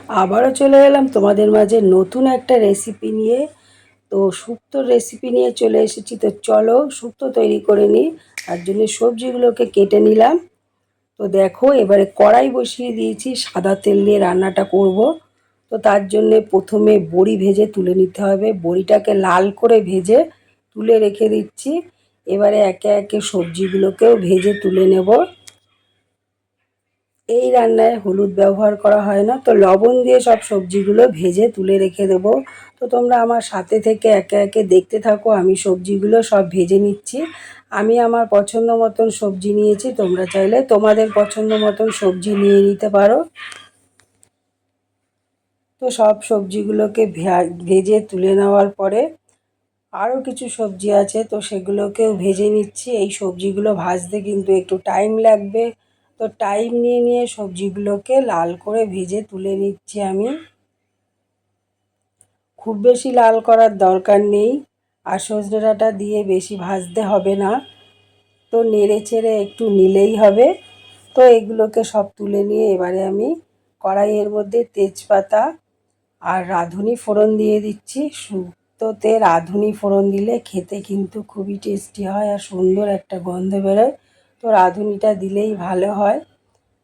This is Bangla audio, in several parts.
আবারও চলে এলাম তোমাদের মাঝে নতুন একটা রেসিপি নিয়ে। তো শুক্তোর রেসিপি নিয়ে চলে এসেছি। তো চলো শুক্তো তৈরি করে নিই। তার জন্য সবজিগুলোকে কেটে নিলাম। তো দেখো এবারে কড়াই বসিয়ে দিয়েছি, সাদা তেল দিয়ে রান্নাটা করব। তো তার জন্যে প্রথমে বড়ি ভেজে তুলে নিতে হবে। বড়িটাকে লাল করে ভেজে তুলে রেখে দিচ্ছি। এবারে একে একে সবজিগুলোকেও ভেজে তুলে নেব। এই রান্নায় হলুদ ব্যবহার করা হয় না, তো লবণ দিয়ে সব সবজিগুলো ভেজে তুলে রেখে দেবো। তো তোমরা আমার সাথে থেকে একে একে দেখতে থাকো, আমি সবজিগুলো সব ভেজে নিচ্ছি। আমি আমার পছন্দ মতন সবজি নিয়েছি, তোমরা চাইলে তোমাদের পছন্দ মতন সবজি নিয়ে নিতে পারো। তো সব সবজিগুলোকে ভেজে তুলে নেওয়ার পরে আরও কিছু সবজি আছে, তো সেগুলোকেও ভেজে নিচ্ছি। এই সবজিগুলো ভাজতে কিন্তু একটু টাইম লাগবে, তো টাইম নিয়ে নিয়ে সবজিগুলোকে লাল করে ভেজে তুলে নিচ্ছি আমি। খুব বেশি লাল করার দরকার নেই, আর সজনে ডাঁটা দিয়ে বেশি ভাজতে হবে না, তো নেড়ে চেড়ে একটু নিলেই হবে। তো এগুলোকে সব তুলে নিয়ে এবারে আমি কড়াইয়ের মধ্যে তেজপাতা আর রাঁধুনি ফোড়ন দিয়ে দিচ্ছি। শুক্তোতে রাঁধুনি ফোড়ন দিলে খেতে কিন্তু খুবই টেস্টি হয় আর সুন্দর একটা গন্ধ বেরোয়, তো রাঁধুনিটা দিলেই ভালো হয়।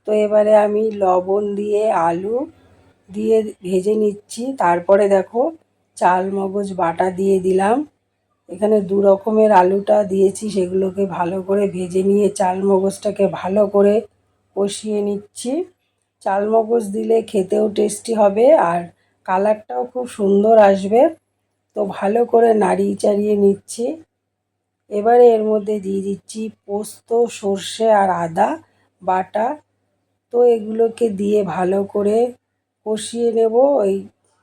তো এবারে আমি লবণ দিয়ে আলু দিয়ে ভেজে নিচ্ছি। তারপরে দেখো চাল মগজ বাটা দিয়ে দিলাম। এখানে দু রকমের আলুটা দিয়েছি, সেগুলোকে ভালো করে ভেজে নিয়ে চাল মগজটাকে ভালো করে কষিয়ে নিচ্ছি। চাল মগজ দিলে খেতেও টেস্টি হবে আর কালারটাও খুব সুন্দর আসবে। তো ভালো করে নাড়িয়ে চাড়িয়ে নিচ্ছি। এবারে এর মধ্যে দিয়ে দিচ্ছি পোস্ত, সর্ষে আর আদা বাটা। তো এগুলোকে দিয়ে ভালো করে কষিয়ে নেব। ওই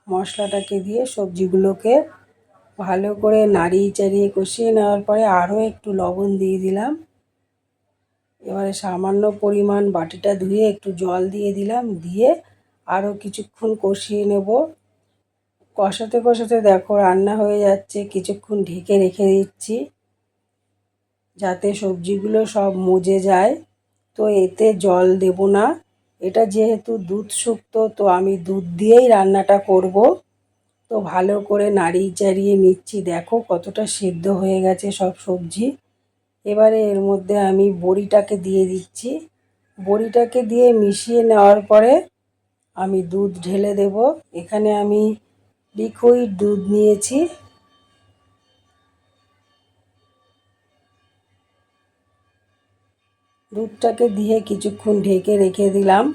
মশলাটাকে দিয়ে সবজিগুলোকে ভালো করে নাড়িয়ে চাড়িয়ে কষিয়ে নেওয়ার পরে আরও একটু লবণ দিয়ে দিলাম। এবারে সামান্য পরিমাণ বাটিটা ধুয়ে একটু জল দিয়ে দিলাম, দিয়ে আরও কিছুক্ষণ কষিয়ে নেব। কষাতে কষাতে দেখো রান্না হয়ে যাচ্ছে, কিছুক্ষণ ঢেকে রেখে দিচ্ছি যাতে সবজিগুলো সব মজে যায়। তো এতে জল দেব না, এটা যেহেতু দুধ শুক্তো, তো আমি দুধ দিয়েই রান্নাটা করব। তো ভালো করে নাড়িয়ে চাড়িয়ে নিচ্ছি, দেখো কতটা সেদ্ধ হয়ে গেছে সব সবজি। এবারে এর মধ্যে আমি বড়িটাকে দিয়ে দিচ্ছি। বড়িটাকে দিয়ে মিশিয়ে নেওয়ার পরে আমি দুধ ঢেলে দেব। এখানে আমি লিকুইড দুধ নিয়েছি। দুধটাকে দিয়ে কিছুক্ষণ ঢেকে রেখে দিলাম।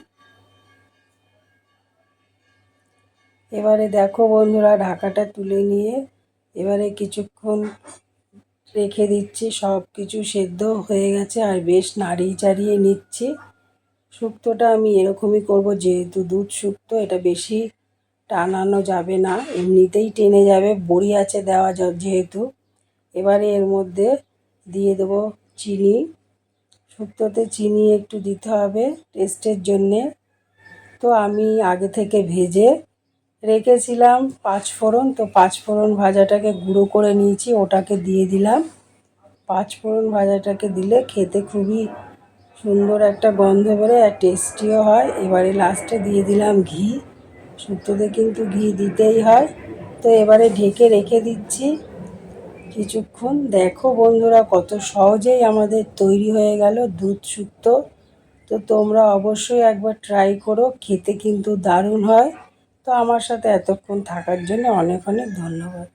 এবারে দেখো বন্ধুরা ঢাকাটা তুলে নিয়ে এবারে কিছুক্ষণ রেখে দিচ্ছি। সব কিছু সেদ্ধ হয়ে গেছে আর বেশ নাড়িয়ে চাড়িয়ে নিচ্ছি। শুক্তোটা আমি এরকমই করব, যেহেতু দুধ শুক্তো, এটা বেশি টানানো যাবে না, এমনিতেই টেনে যাবে, বড়ি আছে দেওয়া যেহেতু। এবারে এর মধ্যে দিয়ে দেবো চিনি। শুক্তোতে চিনি একটু দিতে হবে টেস্টের জন্যে। তো আমি আগে থেকে ভেজে রেখেছিলাম পাঁচফোড়ন, তো পাঁচফোড়ন ভাজাটাকে গুঁড়ো করে নিয়েছি, ওটাকে দিয়ে দিলাম। পাঁচফোড়ন ভাজাটাকে দিলে খেতে খুবই সুন্দর একটা গন্ধ বেরোয় আর টেস্টিও হয়। এবারে লাস্টে দিয়ে দিলাম ঘি। শুক্তোতে কিন্তু ঘি দিতেই হয়। তো এবারে ঢেকে রেখে দিচ্ছি কিছুক্ষণ। দেখো বন্ধুরা কত সহজেই আমাদের তৈরি হয়ে গেল দুধ শুক্তো। তো তোমরা অবশ্যই একবার ট্রাই করো, খেতে কিন্তু দারুণ হয়। তো আমার সাথে এতক্ষণ থাকার জন্য অনেক অনেক ধন্যবাদ।